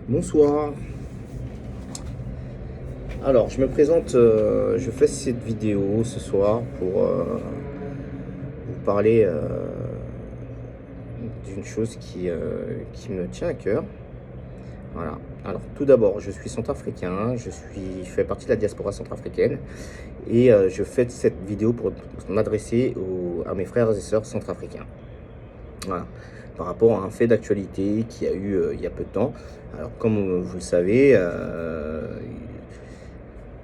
Bonsoir. Alors, je me présente, je fais cette vidéo ce soir pour vous parler d'une chose qui me tient à cœur. Voilà. Alors, tout d'abord, je suis centrafricain, je fais partie de la diaspora centrafricaine et je fais cette vidéo pour m'adresser à mes frères et sœurs centrafricains. Voilà. Par rapport à un fait d'actualité qui a eu il y a peu de temps. Alors, comme vous le savez,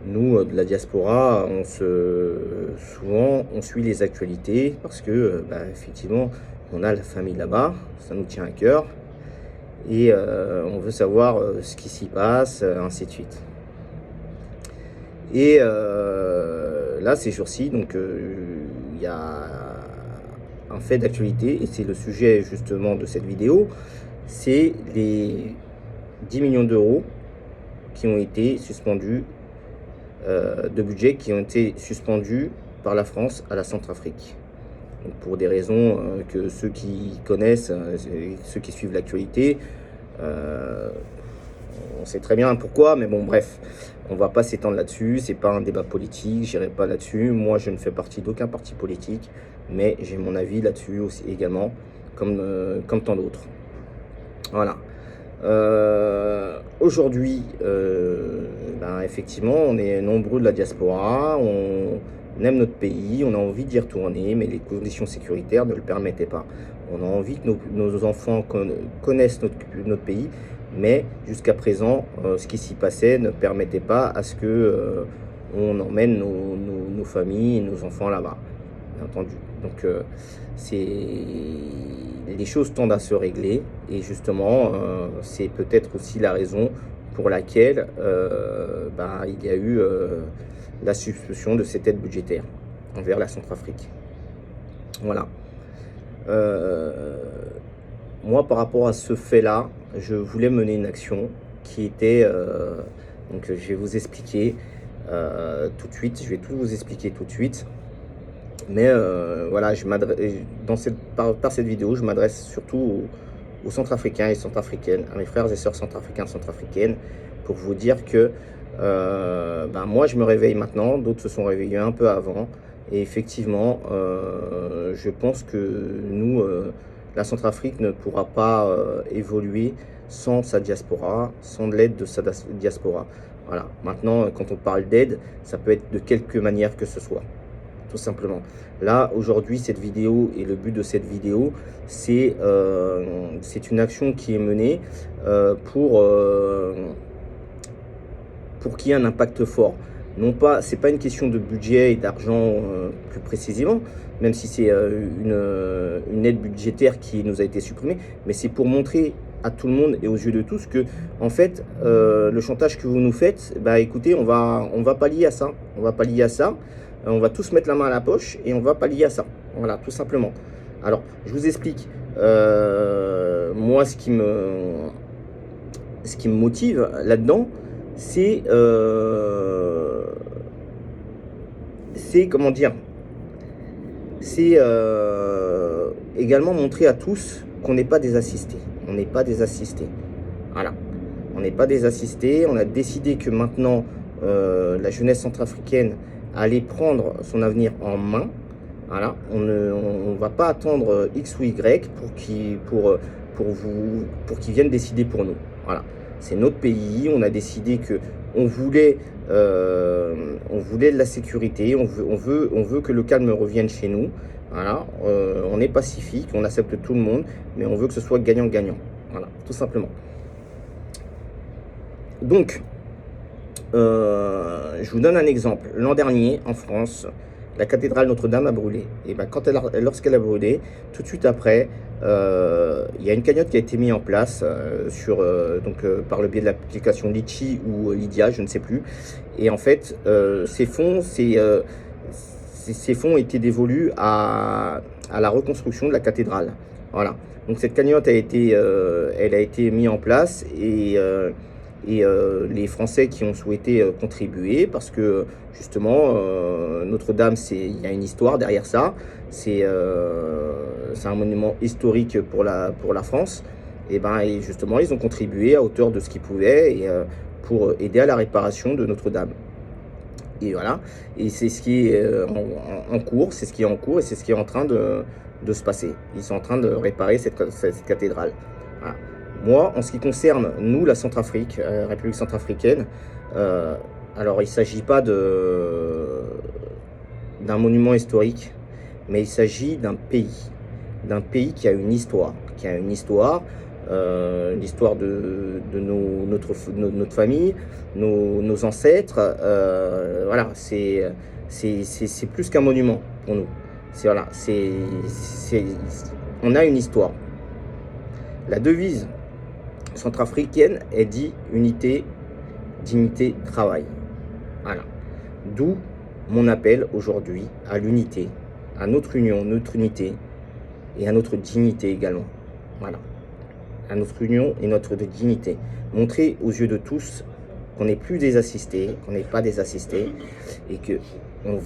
nous, de la diaspora, souvent, on suit les actualités parce que, effectivement, on a la famille là-bas, ça nous tient à cœur et on veut savoir ce qui s'y passe, ainsi de suite. Et là, ces jours-ci, donc, il y a un fait d'actualité et c'est le sujet justement de cette vidéo, c'est les 10 millions d'euros qui ont été suspendus de budget qui ont été suspendus par la France à la Centrafrique. Donc pour des raisons que ceux qui connaissent, ceux qui suivent l'actualité, on sait très bien pourquoi, mais bon bref, on va pas s'étendre là-dessus, c'est pas un débat politique, j'irai pas là-dessus. Moi je ne fais partie d'aucun parti politique, mais j'ai mon avis là-dessus aussi également, comme tant d'autres. Voilà. Aujourd'hui, effectivement, on est nombreux de la diaspora, on aime notre pays, on a envie d'y retourner, mais les conditions sécuritaires ne le permettaient pas. On a envie que nos enfants connaissent notre pays, mais jusqu'à présent, ce qui s'y passait ne permettait pas à ce que on emmène nos familles et nos enfants là-bas, bien entendu. Donc, les choses tendent à se régler et justement, c'est peut-être aussi la raison pour laquelle il y a eu la suspension de cette aide budgétaire envers la Centrafrique. Voilà. Moi, par rapport à ce fait-là, je voulais mener une action qui était... donc, je vais vous expliquer tout de suite. Je vais tout vous expliquer tout de suite. Mais voilà, par cette vidéo, je m'adresse surtout aux Centrafricains et Centrafricaines, à mes frères et sœurs centrafricains et centrafricaines, pour vous dire que moi, je me réveille maintenant, d'autres se sont réveillés un peu avant. Et effectivement, je pense que nous, la Centrafrique ne pourra pas évoluer sans sa diaspora, sans l'aide de sa diaspora. Voilà. Maintenant, quand on parle d'aide, ça peut être de quelque manière que ce soit. Tout simplement. Là, aujourd'hui, cette vidéo et le but de cette vidéo, c'est une action qui est menée pour qu'il y ait un impact fort. Non pas, c'est pas une question de budget et d'argent plus précisément, même si c'est une aide budgétaire qui nous a été supprimée, mais c'est pour montrer à tout le monde et aux yeux de tous que, en fait, le chantage que vous nous faites, écoutez, on va pallier à ça. On va pallier à ça. On va tous mettre la main à la poche et on va pallier à ça. Voilà, tout simplement. Alors, je vous explique. Moi, ce qui me motive là-dedans, c'est comment dire, c'est également montrer à tous qu'on n'est pas des assistés. On n'est pas des assistés. Voilà. On n'est pas des assistés. On a décidé que maintenant, la jeunesse centrafricaine allait prendre son avenir en main. Voilà. On ne va pas attendre X ou Y pour qu'ils viennent décider pour nous. Voilà. C'est notre pays. On a décidé que on voulait de la sécurité. On veut que le calme revienne chez nous. Voilà. On est pacifique. On accepte tout le monde, mais on veut que ce soit gagnant-gagnant. Voilà, tout simplement. Donc, je vous donne un exemple. L'an dernier, en France, la cathédrale Notre-Dame a brûlé. Et lorsqu'elle a brûlé, tout de suite après, il y a une cagnotte qui a été mise en place par le biais de l'application Litchi ou Lydia, je ne sais plus. Et en fait, ces fonds étaient dévolus à la reconstruction de la cathédrale. Voilà. Donc cette cagnotte elle a été mise en place et les Français qui ont souhaité contribuer, parce que justement Notre-Dame, il y a une histoire derrière ça, c'est un monument historique pour la France, Et justement, ils ont contribué à hauteur de ce qu'ils pouvaient pour aider à la réparation de Notre-Dame. Et voilà, et c'est ce qui est en cours, c'est ce qui est en cours et c'est ce qui est en train de se passer. Ils sont en train de réparer cette cathédrale. Voilà. Moi, en ce qui concerne, nous, la Centrafrique, République centrafricaine, alors il ne s'agit pas d'un monument historique, mais il s'agit d'un pays qui a une histoire, l'histoire de notre famille, nos ancêtres. Voilà, c'est plus qu'un monument pour nous. Voilà, on a une histoire. La devise centrafricaine est dit unité, dignité, travail. Voilà. D'où mon appel aujourd'hui à l'unité, à notre union, notre unité et à notre dignité également. Voilà. À notre union et notre dignité. Montrer aux yeux de tous qu'on n'est plus des assistés, qu'on n'est pas des assistés et que on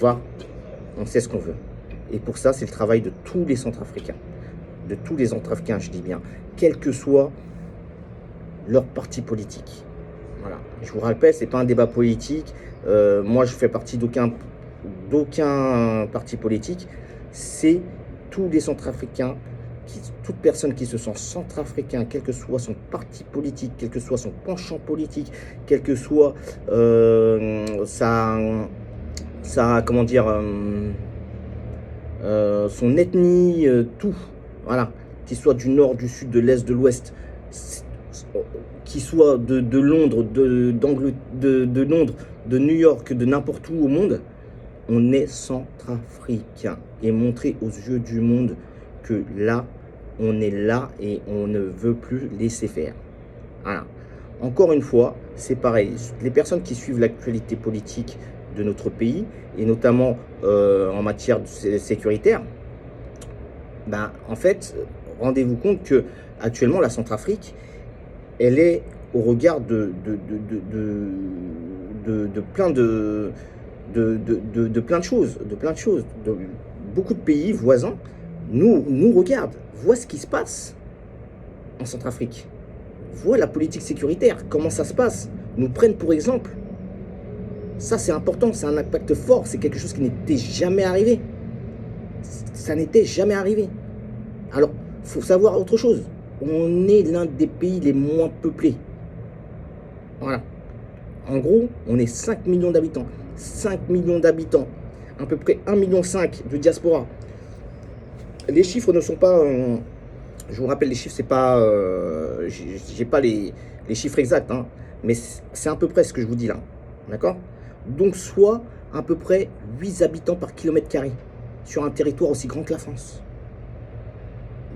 sait ce qu'on veut. Et pour ça, c'est le travail de tous les Centrafricains. De tous les Centrafricains, je dis bien, quel que soit leur parti politique. Voilà. Je vous rappelle, ce n'est pas un débat politique. Moi, je fais partie d'aucun parti politique. C'est tous les Centrafricains, toute personne qui se sent centrafricain, quel que soit son parti politique, quel que soit son penchant politique, quel que soit comment dire, son ethnie, tout, voilà, qu'il soit du nord, du sud, de l'est, de l'ouest, qu'il soit de Londres, de Londres, de New York, de n'importe où au monde, on est centrafricain et montrer aux yeux du monde que là, on est là et on ne veut plus laisser faire. Voilà. Encore une fois, c'est pareil. Les personnes qui suivent l'actualité politique de notre pays, et notamment en matière sécuritaire, ben, en fait, rendez-vous compte que actuellement la Centrafrique, elle est au regard de plein de choses, beaucoup de pays voisins nous regardent, voient ce qui se passe en Centrafrique, voient la politique sécuritaire, comment ça se passe, nous prennent pour exemple. Ça, c'est important, c'est un impact fort, c'est quelque chose qui n'était jamais arrivé. Ça n'était jamais arrivé. Alors, il faut savoir autre chose. On est l'un des pays les moins peuplés. Voilà. En gros, on est 5 millions d'habitants. 5 millions d'habitants. À peu près 1,5 million de diaspora. Les chiffres ne sont pas... je vous rappelle, les chiffres, c'est pas... j'ai pas les chiffres exacts, hein, mais c'est à peu près ce que je vous dis là. D'accord? Donc, soit à peu près 8 habitants par kilomètre carré sur un territoire aussi grand que la France.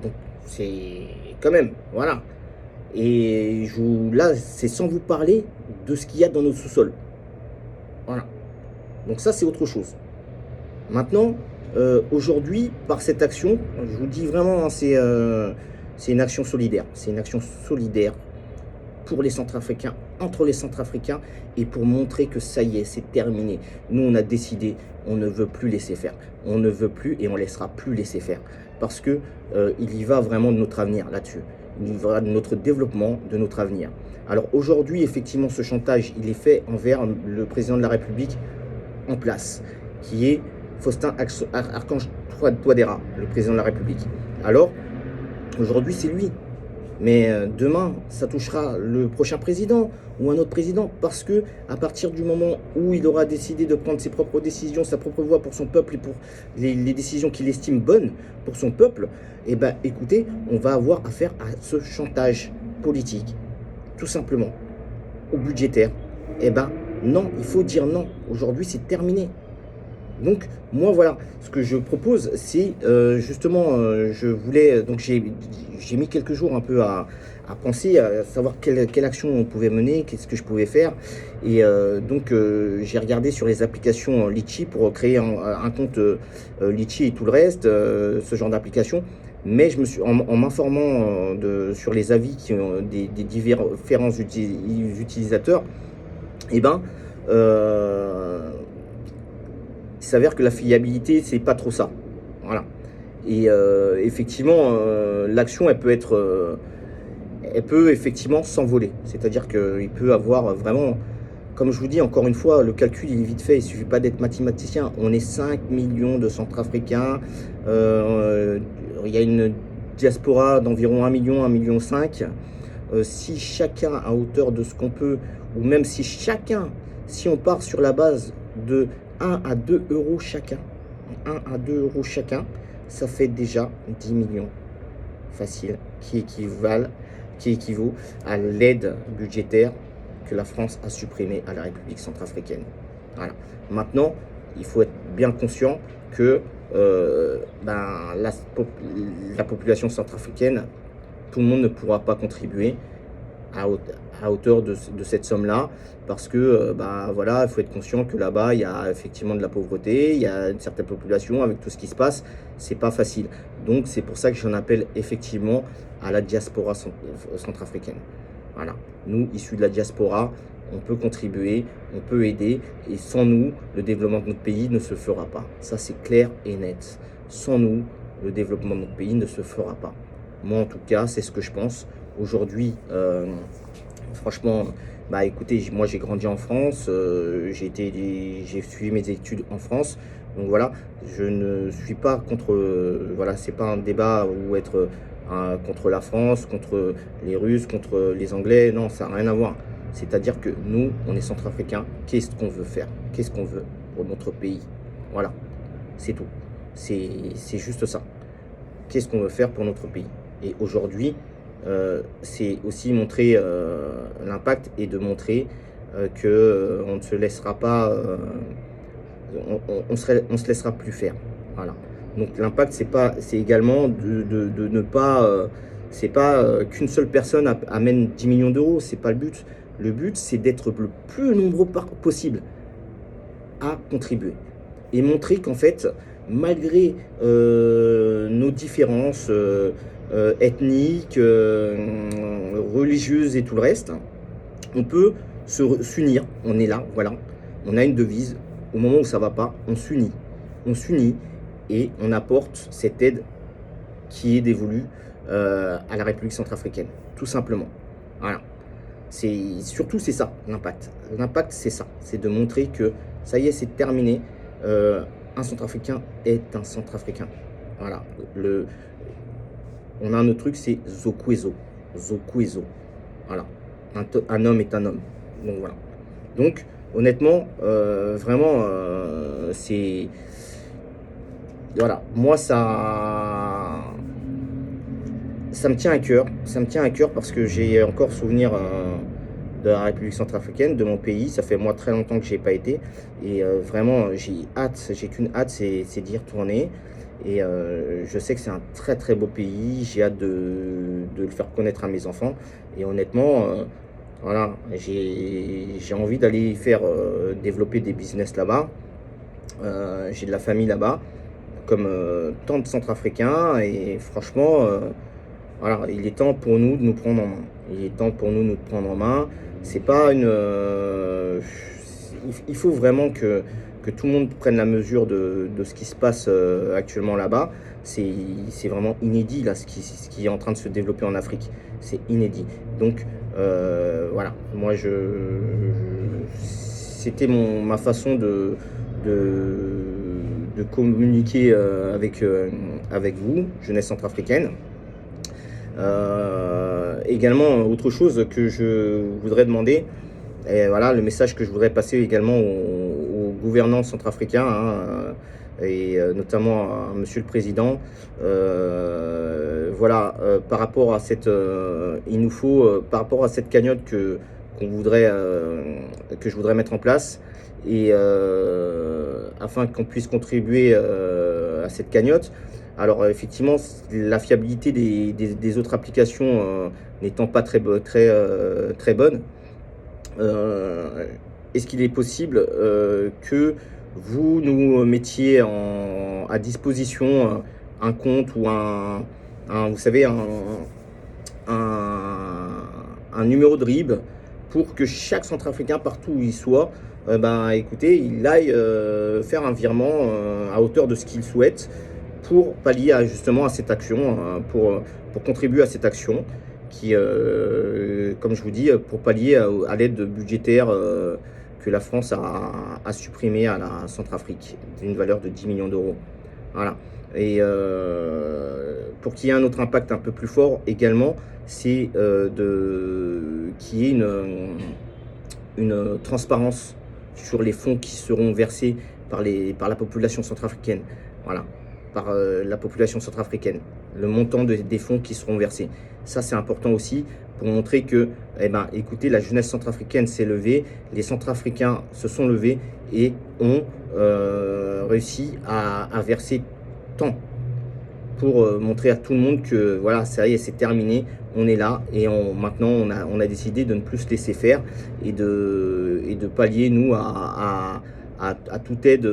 Donc, c'est quand même, voilà. Et là, c'est sans vous parler de ce qu'il y a dans notre sous-sol. Voilà. Donc ça, c'est autre chose. Maintenant, aujourd'hui, par cette action, je vous dis vraiment, hein, c'est une action solidaire. C'est une action solidaire pour les Centrafricains, entre les Centrafricains, et pour montrer que ça y est, c'est terminé. Nous, on a décidé, on ne veut plus laisser faire. On ne veut plus et on ne laissera plus laisser faire. Parce que il y va vraiment de notre avenir là-dessus. Il y va de notre développement, de notre avenir. Alors aujourd'hui, effectivement, ce chantage, il est fait envers le président de la République en place, qui est Faustin Archange Touadéra, le président de la République. Alors, aujourd'hui, c'est lui. Mais demain, ça touchera le prochain président ou un autre président, parce que à partir du moment où il aura décidé de prendre ses propres décisions, sa propre voix pour son peuple et pour les décisions qu'il estime bonnes pour son peuple, eh ben, écoutez, on va avoir affaire à ce chantage politique, tout simplement, ou budgétaire. Eh ben, non, il faut dire non. Aujourd'hui, c'est terminé. Donc, moi, voilà, ce que je propose, c'est justement, je voulais, donc j'ai mis quelques jours un peu à penser, à savoir quelle action on pouvait mener, qu'est-ce que je pouvais faire. Et donc, j'ai regardé sur les applications Litchi pour créer un compte Litchi et tout le reste, ce genre d'application. Mais je me suis, en m'informant sur les avis des différents utilisateurs, eh ben, il s'avère que la fiabilité, c'est pas trop ça. Voilà. Et effectivement, l'action, elle peut être elle peut effectivement s'envoler. C'est-à-dire qu'il peut avoir vraiment, comme je vous dis encore une fois, le calcul il est vite fait, il ne suffit pas d'être mathématicien. On est 5 millions de Centrafricains, il y a une diaspora d'environ 1 million, 1,5 million. Si chacun à hauteur de ce qu'on peut, ou même si on part sur la base de 1 à 2 euros chacun, 1 à 2 euros chacun, ça fait déjà 10 millions facile qui équivaut à l'aide budgétaire que la France a supprimée à la République centrafricaine. Voilà. Maintenant, il faut être bien conscient que la population centrafricaine, tout le monde ne pourra pas contribuer à hauteur de cette somme-là, parce que voilà, il faut être conscient que là-bas, il y a effectivement de la pauvreté, il y a une certaine population, avec tout ce qui se passe, c'est pas facile. Donc c'est pour ça que j'en appelle effectivement à la diaspora centrafricaine. Voilà, nous, issus de la diaspora, on peut contribuer, on peut aider, et sans nous, le développement de notre pays ne se fera pas. Ça, c'est clair et net. Sans nous, le développement de notre pays ne se fera pas. Moi, en tout cas, c'est ce que je pense. Aujourd'hui, franchement, écoutez, moi j'ai grandi en France, j'ai suivi mes études en France, donc voilà, je ne suis pas contre, voilà, c'est pas un débat ou être contre la France, contre les Russes, contre les Anglais, non, ça n'a rien à voir. C'est-à-dire que nous, on est centrafricains, qu'est-ce qu'on veut faire? Qu'est-ce qu'on veut pour notre pays? Voilà, c'est tout. C'est juste ça. Qu'est-ce qu'on veut faire pour notre pays? Et aujourd'hui, c'est aussi montrer l'impact et de montrer qu'on ne se laissera pas, on se laissera plus faire. Voilà. Donc l'impact, c'est également de ne pas, c'est pas qu'une seule personne amène 10 millions d'euros, c'est pas le but. Le but, c'est d'être le plus nombreux possible à contribuer et montrer qu'en fait, malgré nos différences ethniques, religieuses et tout le reste, on peut s'unir. On est là, voilà. On a une devise. Au moment où ça va pas, on s'unit. On s'unit et on apporte cette aide qui est dévolue à la République centrafricaine, tout simplement. Voilà. Surtout, c'est ça, l'impact. L'impact, c'est ça. C'est de montrer que ça y est, c'est terminé. Un Centrafricain est un Centrafricain. Voilà. On a un autre truc, c'est Zokwezo. Zokwezo. Voilà. Un homme est un homme. Donc voilà. Donc, honnêtement, vraiment, c'est... Voilà. Moi, ça me tient à cœur. Ça me tient à cœur parce que j'ai encore souvenir de la République centrafricaine, de mon pays. Ça fait moi très longtemps que je n'y ai pas été. Et vraiment, j'ai qu'une hâte, c'est d'y retourner. Et je sais que c'est un très très beau pays. J'ai hâte de le faire connaître à mes enfants. Et honnêtement, voilà, j'ai envie d'aller faire développer des business là-bas. J'ai de la famille là-bas, comme tant de Centrafricains. Et franchement, voilà, il est temps pour nous de nous prendre en main. Il est temps pour nous de nous prendre en main. C'est pas une... il faut vraiment que tout le monde prenne la mesure de ce qui se passe actuellement là-bas. C'est vraiment inédit là, ce qui est en train de se développer en Afrique. C'est inédit. Donc voilà, moi c'était ma façon de communiquer avec vous, jeunesse centrafricaine. Également, autre chose que je voudrais demander, et voilà, le message que je voudrais passer également aux gouvernants centrafricains, et notamment à Monsieur le Président, voilà, par rapport à cette, il nous faut, par rapport à cette cagnotte que je voudrais mettre en place, et afin qu'on puisse contribuer à cette cagnotte. Alors effectivement, la fiabilité des autres applications n'étant pas très bonne, est-ce qu'il est possible que vous nous mettiez à disposition un compte ou vous savez, un numéro de RIB pour que chaque Centrafricain, partout où il soit, écoutez, il aille faire un virement à hauteur de ce qu'il souhaite pour pallier justement à cette action, pour contribuer à cette action comme je vous dis, pour pallier à l'aide budgétaire que la France a supprimée à la Centrafrique, d'une valeur de 10 millions d'euros. Voilà. Et pour qu'il y ait un autre impact un peu plus fort également, c'est qu'il y ait une transparence sur les fonds qui seront versés par la population centrafricaine. Voilà, par la population centrafricaine, le montant des fonds qui seront versés. Ça, c'est important aussi pour montrer que, écoutez, la jeunesse centrafricaine s'est levée, les Centrafricains se sont levés et ont réussi à verser tant pour montrer à tout le monde que voilà, ça y est, c'est terminé, on est là et maintenant on a décidé de ne plus se laisser faire et de pallier nous à toute aide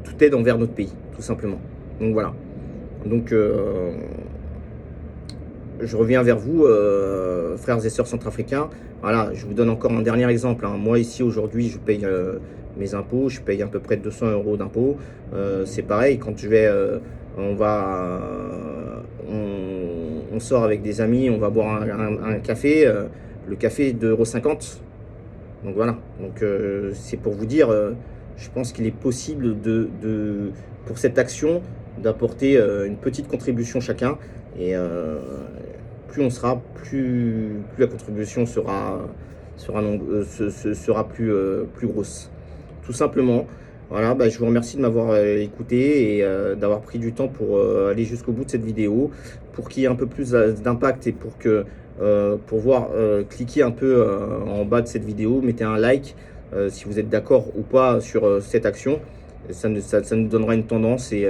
toute aide envers notre pays, tout simplement. Donc voilà. Donc je reviens vers vous, frères et sœurs centrafricains. Voilà, je vous donne encore un dernier exemple. Moi, ici, aujourd'hui, je paye mes impôts. Je paye à peu près 200 € d'impôts. C'est pareil, quand je vais, on sort avec des amis, on va boire un café. Le café est 2,50 €. Donc voilà, donc c'est pour vous dire, je pense qu'il est possible pour cette action d'apporter une petite contribution chacun. Et plus on sera, plus la contribution sera plus grosse. Tout simplement. Voilà, je vous remercie de m'avoir écouté et d'avoir pris du temps pour aller jusqu'au bout de cette vidéo. Pour qu'il y ait un peu plus d'impact et pour voir, cliquez un peu en bas de cette vidéo, mettez un like si vous êtes d'accord ou pas sur cette action. Ça nous donnera une tendance et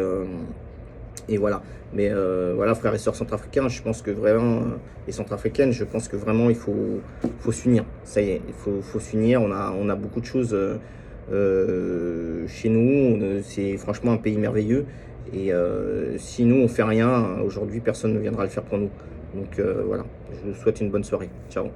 voilà. Mais voilà, frères et sœurs centrafricains, je pense que vraiment, et centrafricaines, je pense que vraiment il faut s'unir. Ça y est, il faut s'unir. On a beaucoup de choses chez nous. C'est franchement un pays merveilleux. Et si nous on fait rien aujourd'hui, personne ne viendra le faire pour nous. Donc voilà, je vous souhaite une bonne soirée. Ciao.